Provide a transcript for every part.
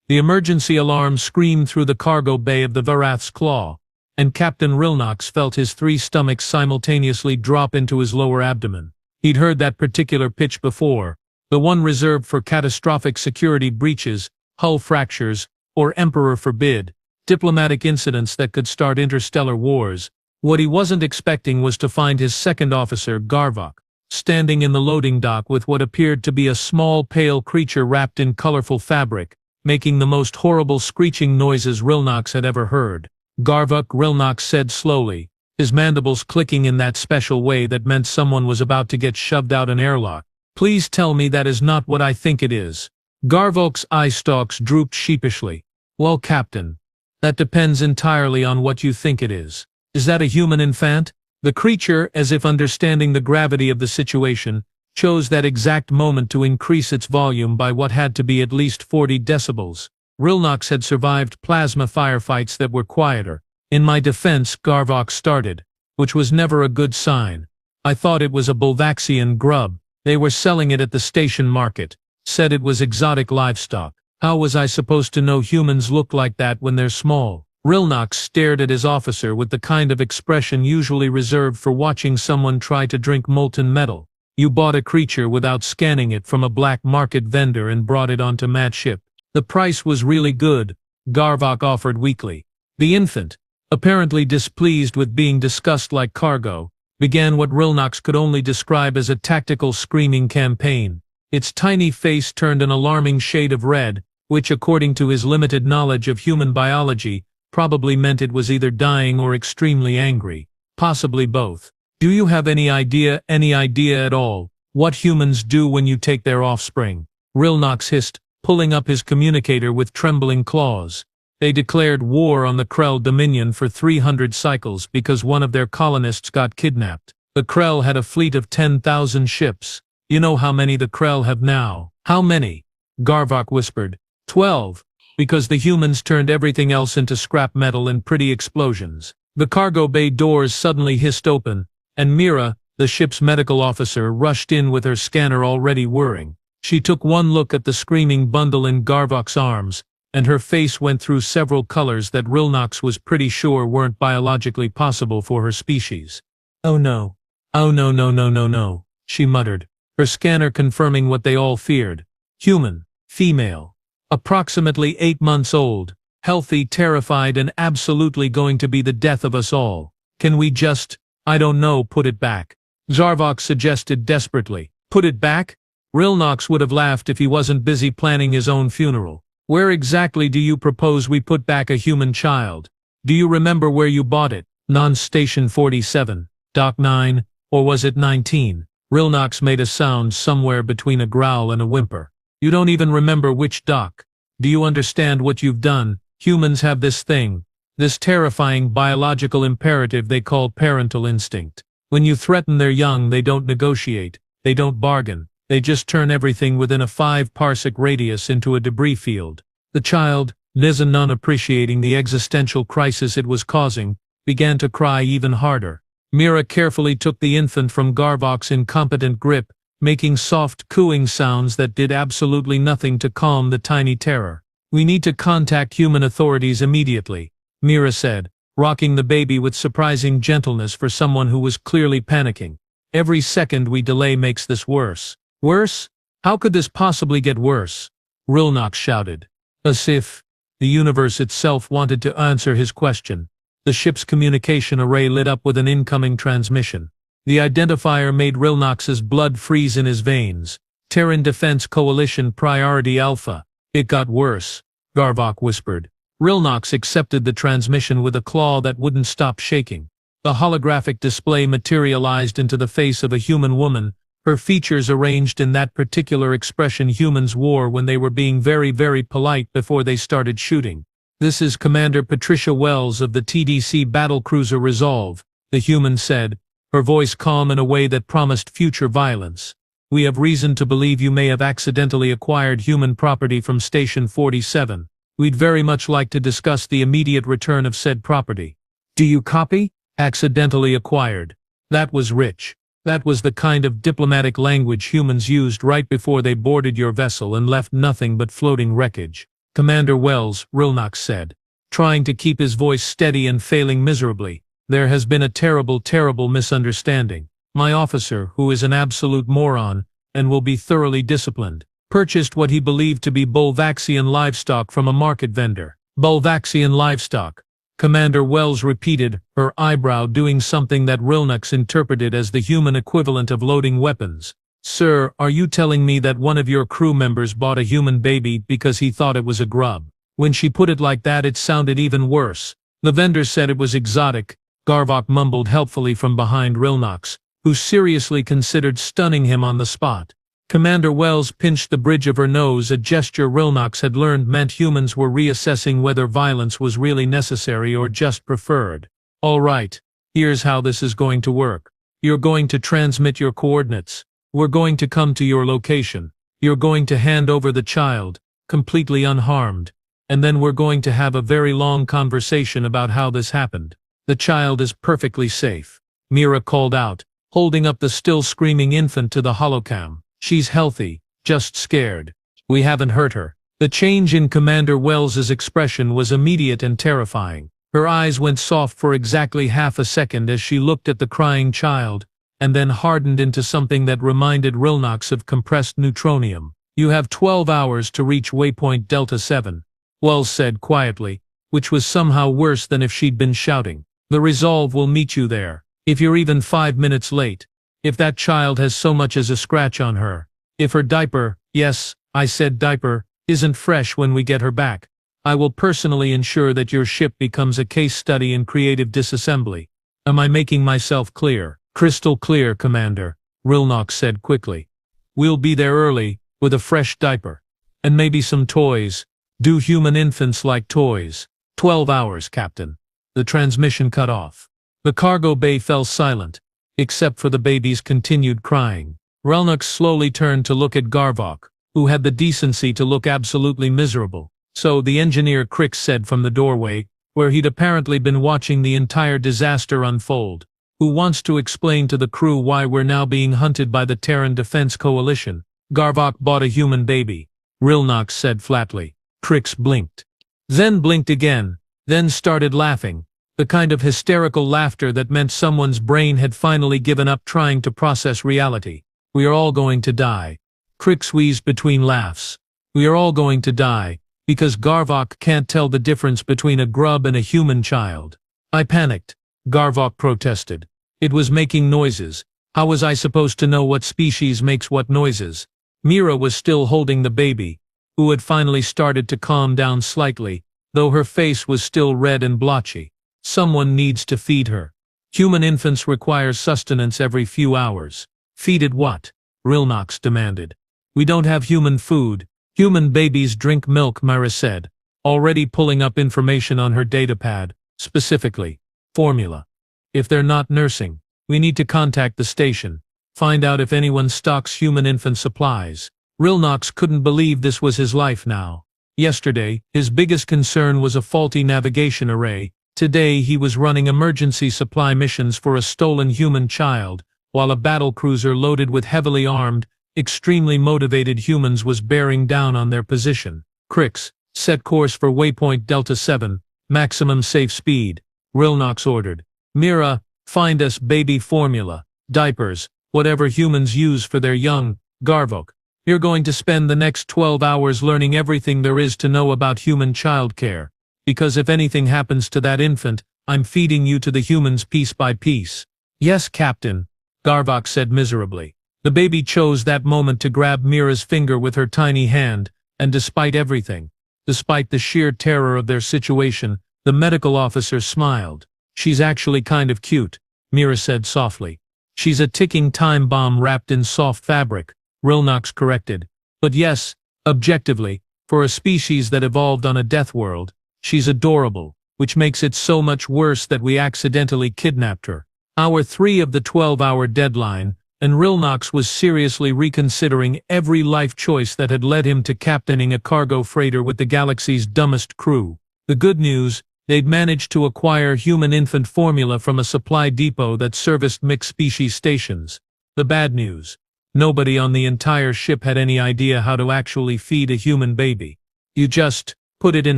The emergency alarm screamed through the cargo bay of the Varath's Claw, and Captain Rilnox felt his 3 stomachs simultaneously drop into his lower abdomen. He'd heard that particular pitch before, the one reserved for catastrophic security breaches, hull fractures, or, Emperor forbid, diplomatic incidents that could start interstellar wars. What he wasn't expecting was to find his second officer, Garvok, standing in the loading dock with what appeared to be a small pale creature wrapped in colorful fabric, making the most horrible screeching noises Rilnox had ever heard. Garvok, Rilnox said slowly, his mandibles clicking in that special way that meant someone was about to get shoved out an airlock. Please tell me that is not what I think it is. Garvok's eye stalks drooped sheepishly. Well, Captain, that depends entirely on what you think it is. Is that a human infant? The creature, as if understanding the gravity of the situation, chose that exact moment to increase its volume by what had to be at least 40 decibels. Rilnox had survived plasma firefights that were quieter. In my defense, Garvok started, which was never a good sign. I thought it was a Bulvaxian grub. They were selling it at the station market. Said it was exotic livestock. How was I supposed to know humans look like that when they're small? Rilnox stared at his officer with the kind of expression usually reserved for watching someone try to drink molten metal. You bought a creature without scanning it from a black market vendor and brought it onto Mad Ship. The price was really good, Garvok offered weakly. The infant, apparently displeased with being discussed like cargo, began what Rilnox could only describe as a tactical screaming campaign. Its tiny face turned an alarming shade of red, which according to his limited knowledge of human biology, probably meant it was either dying or extremely angry. Possibly both. Do you have any idea at all, what humans do when you take their offspring? Rilnox hissed, pulling up his communicator with trembling claws. They declared war on the Krell Dominion for 300 cycles because one of their colonists got kidnapped. The Krell had a fleet of 10,000 ships. You know how many the Krell have now? How many? Garvok whispered. 12. Because the humans turned everything else into scrap metal and pretty explosions. The cargo bay doors suddenly hissed open, and Mira, the ship's medical officer, rushed in with her scanner already whirring. She took one look at the screaming bundle in Garvok's arms, and her face went through several colors that Rilnox was pretty sure weren't biologically possible for her species. Oh no. Oh no no no no no, she muttered, her scanner confirming what they all feared. Human, female. Approximately 8 months old, healthy, terrified, and absolutely going to be the death of us all. Can we just, I don't know, put it back? Garvok suggested desperately. Put it back? Rilnox would have laughed if he wasn't busy planning his own funeral. Where exactly do you propose we put back a human child? Do you remember where you bought it? Non-Station 47, Dock 9, or was it 19? Rilnox made a sound somewhere between a growl and a whimper. You don't even remember which dock. Do you understand what you've done? Humans have this thing, this terrifying biological imperative they call parental instinct. When you threaten their young, they don't negotiate, they don't bargain, they just turn everything within a 5-parsec radius into a debris field. The child, Liza, none appreciating the existential crisis it was causing, began to cry even harder. Mira carefully took the infant from Garvok's incompetent grip, making soft cooing sounds that did absolutely nothing to calm the tiny terror. We need to contact human authorities immediately, Mira said, rocking the baby with surprising gentleness for someone who was clearly panicking. Every second we delay makes this worse. Worse? How could this possibly get worse? Rilnox shouted. As if the universe itself wanted to answer his question. The ship's communication array lit up with an incoming transmission. The identifier made Rilnox's blood freeze in his veins. Terran Defense Coalition Priority Alpha. It got worse, Garvok whispered. Rilnox accepted the transmission with a claw that wouldn't stop shaking. The holographic display materialized into the face of a human woman, her features arranged in that particular expression humans wore when they were being very, very polite before they started shooting. This is Commander Patricia Wells of the TDC Battlecruiser Resolve, the human said, her voice calm in a way that promised future violence. We have reason to believe you may have accidentally acquired human property from Station 47. We'd very much like to discuss the immediate return of said property. Do you copy? Accidentally acquired. That was rich. That was the kind of diplomatic language humans used right before they boarded your vessel and left nothing but floating wreckage. Commander Wells, Rilnox said, trying to keep his voice steady and failing miserably. There has been a terrible misunderstanding. My officer, who is an absolute moron, and will be thoroughly disciplined, purchased what he believed to be Bulvaxian livestock from a market vendor. Bulvaxian livestock, Commander Wells repeated, her eyebrow doing something that Rilnox interpreted as the human equivalent of loading weapons. Sir, are you telling me that one of your crew members bought a human baby because he thought it was a grub? When she put it like that, it sounded even worse. The vendor said it was exotic, Garvok mumbled helpfully from behind Rilnox, who seriously considered stunning him on the spot. Commander Wells pinched the bridge of her nose, a gesture Rilnox had learned meant humans were reassessing whether violence was really necessary or just preferred. All right, here's how this is going to work. You're going to transmit your coordinates. We're going to come to your location. You're going to hand over the child, completely unharmed, and then we're going to have a very long conversation about how this happened. The child is perfectly safe, Mira called out, holding up the still screaming infant to the holocam. She's healthy, just scared. We haven't hurt her. The change in Commander Wells's expression was immediate and terrifying. Her eyes went soft for exactly half a second as she looked at the crying child, and then hardened into something that reminded Rilnox of compressed neutronium. You have 12 hours to reach waypoint Delta 7, Wells said quietly, which was somehow worse than if she'd been shouting. The Resolve will meet you there. If you're even 5 minutes late, if that child has so much as a scratch on her, if her diaper, yes, I said diaper, isn't fresh when we get her back, I will personally ensure that your ship becomes a case study in creative disassembly. Am I making myself clear? Crystal clear, Commander, Rilnox said quickly. We'll be there early, with a fresh diaper. And maybe some toys. Do human infants like toys? 12 hours, Captain. The transmission cut off. The cargo bay fell silent, except for the baby's continued crying. Rilnox slowly turned to look at Garvok, who had the decency to look absolutely miserable. So the engineer Crix said from the doorway, where he'd apparently been watching the entire disaster unfold. Who wants to explain to the crew why we're now being hunted by the Terran Defense Coalition? Garvok bought a human baby, Rilnox said flatly. Crix blinked. Then blinked again, then started laughing. The kind of hysterical laughter that meant someone's brain had finally given up trying to process reality. We are all going to die. Crix wheezed between laughs. We are all going to die, because Garvok can't tell the difference between a grub and a human child. I panicked, Garvok protested. It was making noises. How was I supposed to know what species makes what noises? Mira was still holding the baby, who had finally started to calm down slightly, though her face was still red and blotchy. Someone needs to feed her. Human infants require sustenance every few hours. Feed it what? Rilnox demanded. We don't have human food. Human babies drink milk, Mira said, already pulling up information on her datapad, specifically, formula. If they're not nursing, we need to contact the station, find out if anyone stocks human infant supplies. Rilnox couldn't believe this was his life now. Yesterday, his biggest concern was a faulty navigation array. Today he was running emergency supply missions for a stolen human child, while a battlecruiser loaded with heavily armed, extremely motivated humans was bearing down on their position. Crix, set course for waypoint Delta 7, maximum safe speed, Rilnox ordered. Mira, find us baby formula, diapers, whatever humans use for their young. Garvok, you're going to spend the next 12 hours learning everything there is to know about human childcare. Because if anything happens to that infant, I'm feeding you to the humans piece by piece. Yes, Captain, Garvok said miserably. The baby chose that moment to grab Mira's finger with her tiny hand, and despite everything, despite the sheer terror of their situation, the medical officer smiled. She's actually kind of cute, Mira said softly. She's a ticking time bomb wrapped in soft fabric, Rilnox corrected. But yes, objectively, for a species that evolved on a death world, she's adorable, which makes it so much worse that we accidentally kidnapped her. Hour 3 of the 12-hour deadline, and Rilnox was seriously reconsidering every life choice that had led him to captaining a cargo freighter with the galaxy's dumbest crew. The good news, they'd managed to acquire human infant formula from a supply depot that serviced mixed-species stations. The bad news, nobody on the entire ship had any idea how to actually feed a human baby. You just Put it in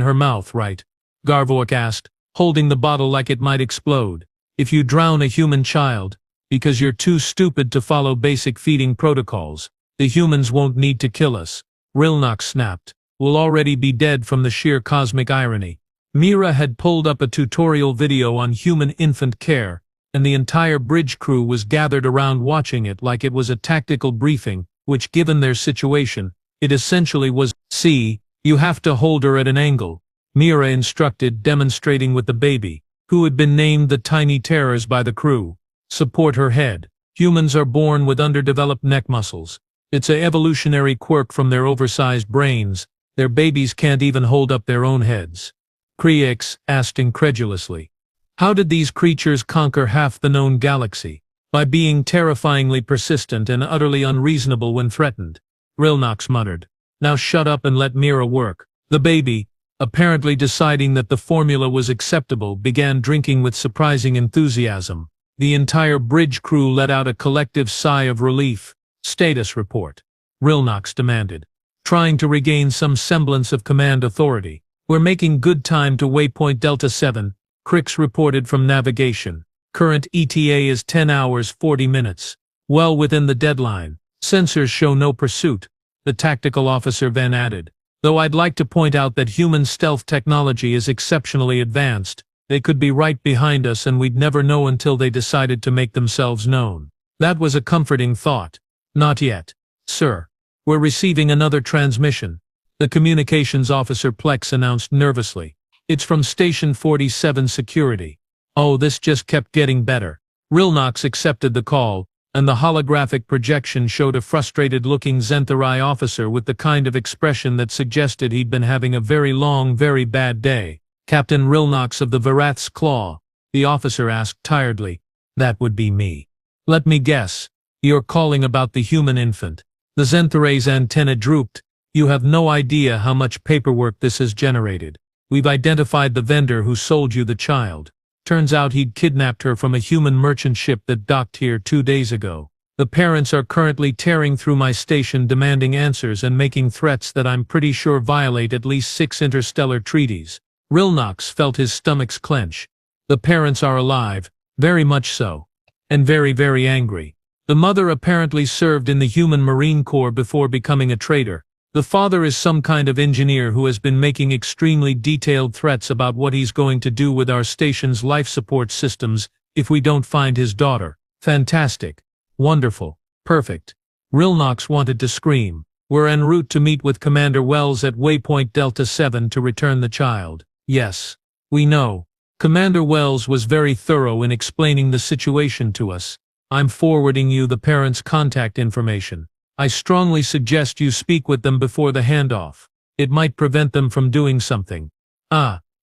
her mouth, right? Garvok asked, holding the bottle like it might explode. If you drown a human child, because you're too stupid to follow basic feeding protocols, the humans won't need to kill us. Rilnox snapped. We'll already be dead from the sheer cosmic irony. Mira had pulled up a tutorial video on human infant care, and the entire bridge crew was gathered around watching it like it was a tactical briefing, which given their situation, it essentially was. See, you have to hold her at an angle, Mira instructed, demonstrating with the baby, who had been named the Tiny Terrors by the crew. Support her head. Humans are born with underdeveloped neck muscles. It's a evolutionary quirk from their oversized brains. Their babies can't even hold up their own heads. Kriex asked incredulously. How did these creatures conquer half the known galaxy? By being terrifyingly persistent and utterly unreasonable when threatened. Rilnox muttered. Now shut up and let Mira work. The baby, apparently deciding that the formula was acceptable, began drinking with surprising enthusiasm. The entire bridge crew let out a collective sigh of relief. Status report. Rilnox demanded, trying to regain some semblance of command authority. We're making good time to waypoint Delta 7, Kriex reported from navigation. Current ETA is 10 hours 40 minutes. Well within the deadline. Sensors show no pursuit, the tactical officer then added. Though I'd like to point out that human stealth technology is exceptionally advanced, they could be right behind us and we'd never know until they decided to make themselves known. That was a comforting thought. Not yet, sir. We're receiving another transmission, the communications officer Plex announced nervously. It's from Station 47 Security. Oh, this just kept getting better. Rilnox accepted the call, and the holographic projection showed a frustrated-looking Zentharai officer with the kind of expression that suggested he'd been having a very long, very bad day. Captain Rilnox of the Varath's Claw, the officer asked tiredly. That would be me. Let me guess. You're calling about the human infant. The Zentharai's antenna drooped. You have no idea how much paperwork this has generated. We've identified the vendor who sold you the child. Turns out he'd kidnapped her from a human merchant ship that docked here 2 days ago. The parents are currently tearing through my station demanding answers and making threats that I'm pretty sure violate at least 6 interstellar treaties. Rilnox felt his stomachs clench. The parents are alive, very much so. And very, very angry. The mother apparently served in the human Marine Corps before becoming a traitor. The father is some kind of engineer who has been making extremely detailed threats about what he's going to do with our station's life support systems if we don't find his daughter. Fantastic. Wonderful. Perfect. Rilnox wanted to scream. We're en route to meet with Commander Wells at waypoint Delta 7 to return the child. Yes. We know. Commander Wells was very thorough in explaining the situation to us. I'm forwarding you the parents' contact information. I strongly suggest you speak with them before the handoff. It might prevent them from doing something.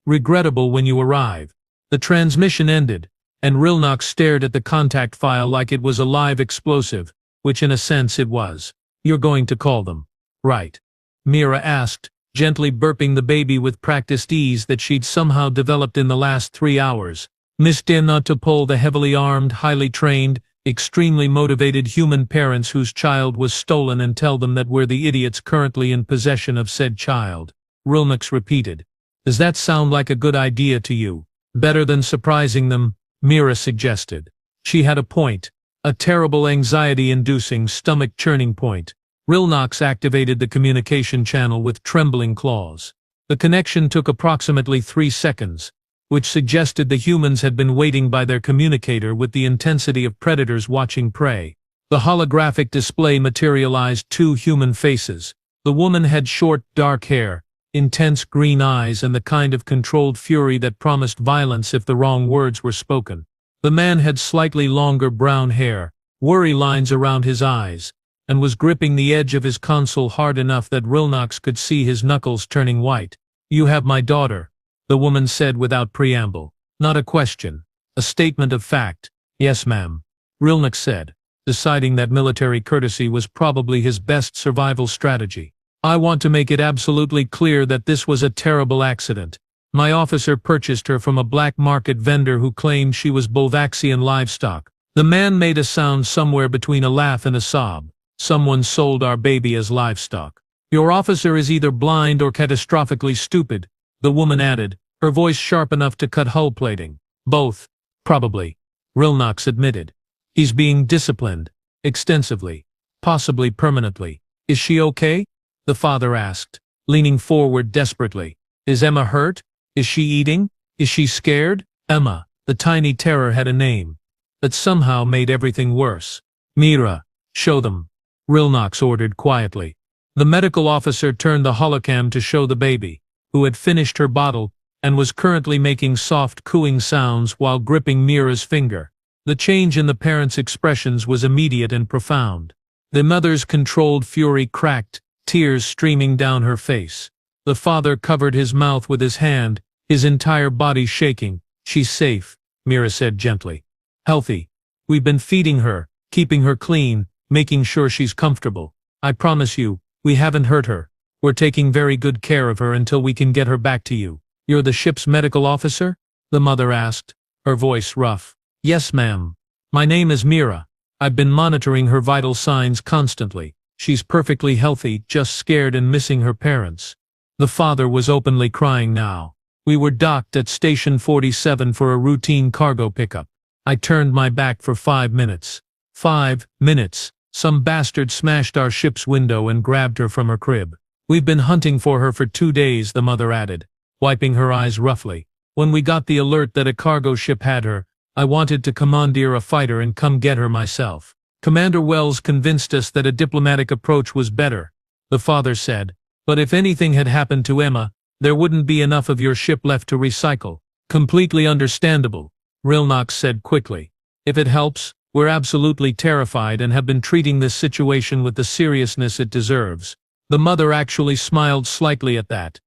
Regrettable when you arrive. The transmission ended, and Rilnox stared at the contact file like it was a live explosive, which in a sense it was. You're going to call them, right? Mira asked, gently burping the baby with practiced ease that she'd somehow developed in the last 3 hours. Miss not to pull the heavily armed, highly trained, extremely motivated human parents whose child was stolen and tell them that we're the idiots currently in possession of said child. Rilnox repeated. Does that sound like a good idea to you? Better than surprising them, Mira suggested. She had a point. A terrible anxiety-inducing, stomach-churning point. Rilnox activated the communication channel with trembling claws. The connection took approximately 3 seconds, which suggested the humans had been waiting by their communicator with the intensity of predators watching prey. The holographic display materialized 2 human faces. The woman had short, dark hair, intense green eyes and the kind of controlled fury that promised violence if the wrong words were spoken. The man had slightly longer brown hair, worry lines around his eyes, and was gripping the edge of his console hard enough that Rilnox could see his knuckles turning white. You have my daughter, the woman said without preamble. Not a question. A statement of fact. Yes, ma'am. Rilnox said, deciding that military courtesy was probably his best survival strategy. I want to make it absolutely clear that this was a terrible accident. My officer purchased her from a black market vendor who claimed she was Bulvaxian livestock. The man made a sound somewhere between a laugh and a sob. Someone sold our baby as livestock. Your officer is either blind or catastrophically stupid, the woman added, her voice sharp enough to cut hull plating. Both, probably, Rilnox admitted. He's being disciplined, extensively, possibly permanently. Is she okay? The father asked, leaning forward desperately. Is Emma hurt? Is she eating? Is she scared? Emma, the tiny terror, had a name that somehow made everything worse. Mira, show them, Rilnox ordered quietly. The medical officer turned the holocam to show the baby, who had finished her bottle and was currently making soft cooing sounds while gripping Mira's finger. The change in the parents' expressions was immediate and profound. The mother's controlled fury cracked, tears streaming down her face. The father covered his mouth with his hand, his entire body shaking. She's safe, Mira said gently. Healthy. We've been feeding her, keeping her clean, making sure she's comfortable. I promise you, we haven't hurt her. We're taking very good care of her until we can get her back to you. You're the ship's medical officer? The mother asked, her voice rough. Yes, ma'am. My name is Mira. I've been monitoring her vital signs constantly. She's perfectly healthy, just scared and missing her parents. The father was openly crying now. We were docked at Station 47 for a routine cargo pickup. I turned my back for 5 minutes. 5 minutes. Some bastard smashed our ship's window and grabbed her from her crib. We've been hunting for her for 2 days, the mother added, wiping her eyes roughly. When we got the alert that a cargo ship had her, I wanted to commandeer a fighter and come get her myself. Commander Wells convinced us that a diplomatic approach was better, the father said. But if anything had happened to Emma, there wouldn't be enough of your ship left to recycle. Completely understandable, Rilnox said quickly. If it helps, we're absolutely terrified and have been treating this situation with the seriousness it deserves. The mother actually smiled slightly at that.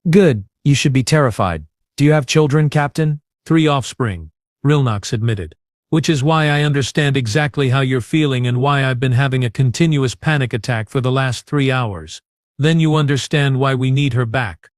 Good, you should be terrified. Do you have children, Captain? 3 offspring, Rilnox admitted. Which is why I understand exactly how you're feeling and why I've been having a continuous panic attack for the last 3 hours. Then you understand why we need her back.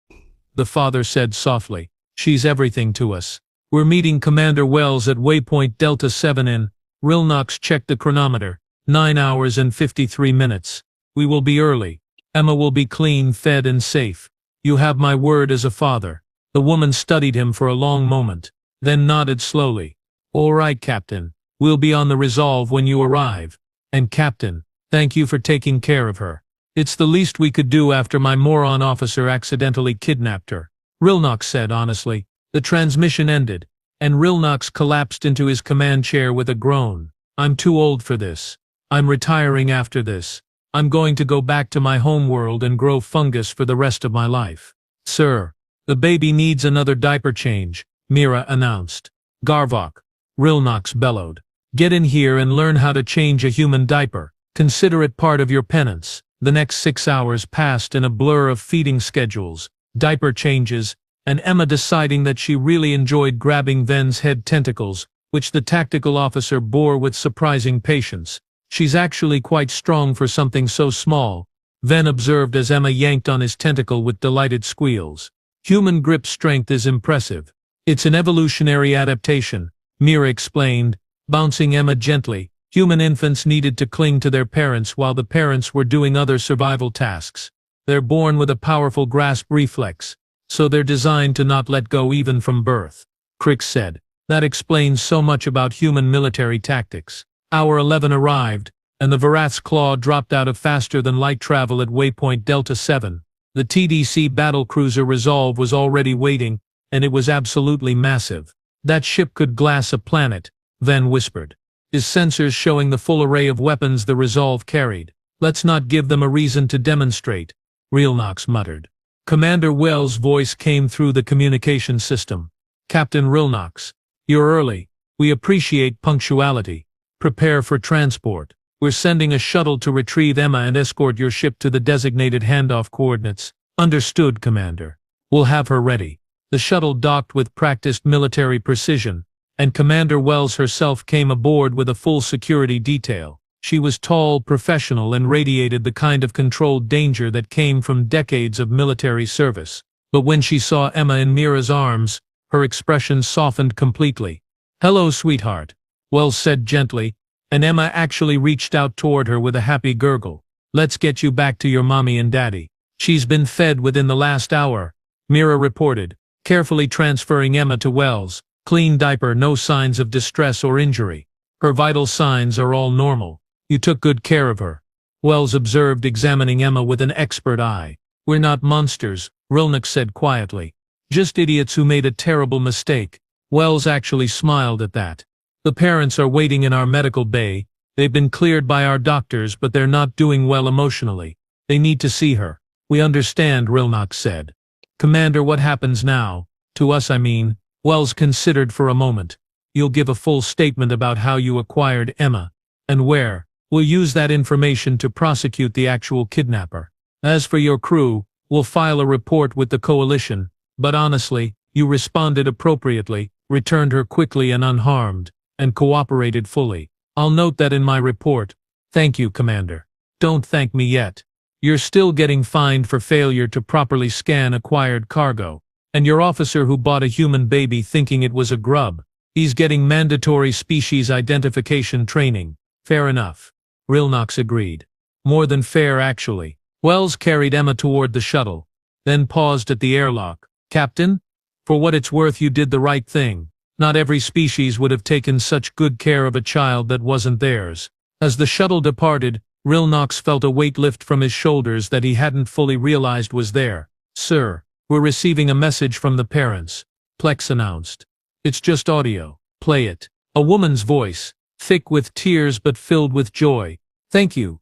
The father said softly. She's everything to us. We're meeting Commander Wells at waypoint Delta 7 in. Rilnox checked the chronometer. 9 hours and 53 minutes. We will be early. Emma will be clean, fed and safe. You have my word as a father. The woman studied him for a long moment, then nodded slowly. All right, Captain. We'll be on the Resolve when you arrive. And Captain, thank you for taking care of her. It's the least we could do after my moron officer accidentally kidnapped her, Rilnox said honestly. The transmission ended, and Rilnox collapsed into his command chair with a groan. I'm too old for this. I'm retiring after this. I'm going to go back to my homeworld and grow fungus for the rest of my life. Sir, the baby needs another diaper change, Mira announced. Garvok, Rilnox bellowed. Get in here and learn how to change a human diaper. Consider it part of your penance. The next 6 hours passed in a blur of feeding schedules, diaper changes, and Emma deciding that she really enjoyed grabbing Ven's head tentacles, which the tactical officer bore with surprising patience. She's actually quite strong for something so small, Ven observed as Emma yanked on his tentacle with delighted squeals. Human grip strength is impressive. It's an evolutionary adaptation, Mira explained, bouncing Emma gently. Human infants needed to cling to their parents while the parents were doing other survival tasks. They're born with a powerful grasp reflex, so they're designed to not let go even from birth. Crix said. That explains so much about human military tactics. Hour 11 arrived, and the Varath's claw dropped out of faster-than-light travel at waypoint Delta 7. The TDC Battlecruiser Resolve was already waiting, and it was absolutely massive. That ship could glass a planet, Ven whispered. His sensors showing the full array of weapons the Resolve carried. Let's not give them a reason to demonstrate, Rilnox muttered. Commander Wells' voice came through the communication system. Captain Rilnox, you're early. We appreciate punctuality. Prepare for transport. We're sending a shuttle to retrieve Emma and escort your ship to the designated handoff coordinates. Understood, Commander. We'll have her ready. The shuttle docked with practiced military precision, and Commander Wells herself came aboard with a full security detail. She was tall, professional, and radiated the kind of controlled danger that came from decades of military service. But when she saw Emma in Mira's arms, her expression softened completely. Hello, sweetheart, Wells said gently, and Emma actually reached out toward her with a happy gurgle. Let's get you back to your mommy and daddy. She's been fed within the last hour, Mira reported, carefully transferring Emma to Wells. Clean diaper, no signs of distress or injury. Her vital signs are all normal. You took good care of her. Wells observed, examining Emma with an expert eye. We're not monsters, Rilnox said quietly. Just idiots who made a terrible mistake. Wells actually smiled at that. The parents are waiting in our medical bay. They've been cleared by our doctors, but they're not doing well emotionally. They need to see her. We understand, Rilnox said. Commander, what happens now? To us, I mean. Wells considered for a moment. You'll give a full statement about how you acquired Emma. And where. We'll use that information to prosecute the actual kidnapper. As for your crew, we'll file a report with the Coalition. But honestly, you responded appropriately, returned her quickly and unharmed, and cooperated fully. I'll note that in my report. Thank you, Commander. Don't thank me yet. You're still getting fined for failure to properly scan acquired cargo. And your officer who bought a human baby thinking it was a grub. He's getting mandatory species identification training. Fair enough. Rilnox agreed. More than fair, actually. Wells carried Emma toward the shuttle, then paused at the airlock. Captain? For what it's worth, you did the right thing. Not every species would have taken such good care of a child that wasn't theirs. As the shuttle departed, Rilnox felt a weight lift from his shoulders that he hadn't fully realized was there. Sir, we're receiving a message from the parents, Plex announced. It's just audio. Play it. A woman's voice, thick with tears but filled with joy. Thank you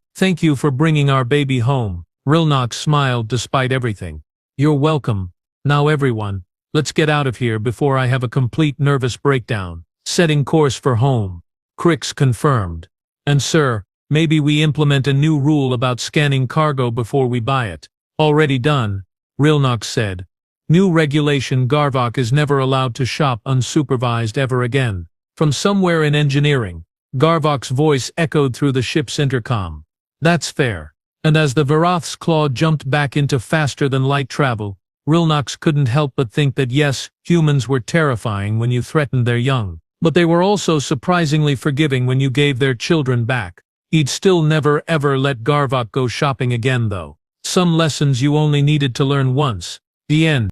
for bringing our baby home. Rilnox smiled despite everything. You're welcome. Now everyone, let's get out of here before I have a complete nervous breakdown. Setting course for home. Crix confirmed. And sir, maybe we implement a new rule about scanning cargo before we buy it. Already done, Rilnox said. New regulation: Garvok is never allowed to shop unsupervised ever again. From somewhere in engineering, Garvok's voice echoed through the ship's intercom. That's fair. And as the Varath's claw jumped back into faster-than-light travel, Rilnox couldn't help but think that yes, humans were terrifying when you threatened their young, but they were also surprisingly forgiving when you gave their children back. He'd still never ever let Garvok go shopping again though. Some lessons you only needed to learn once. The end.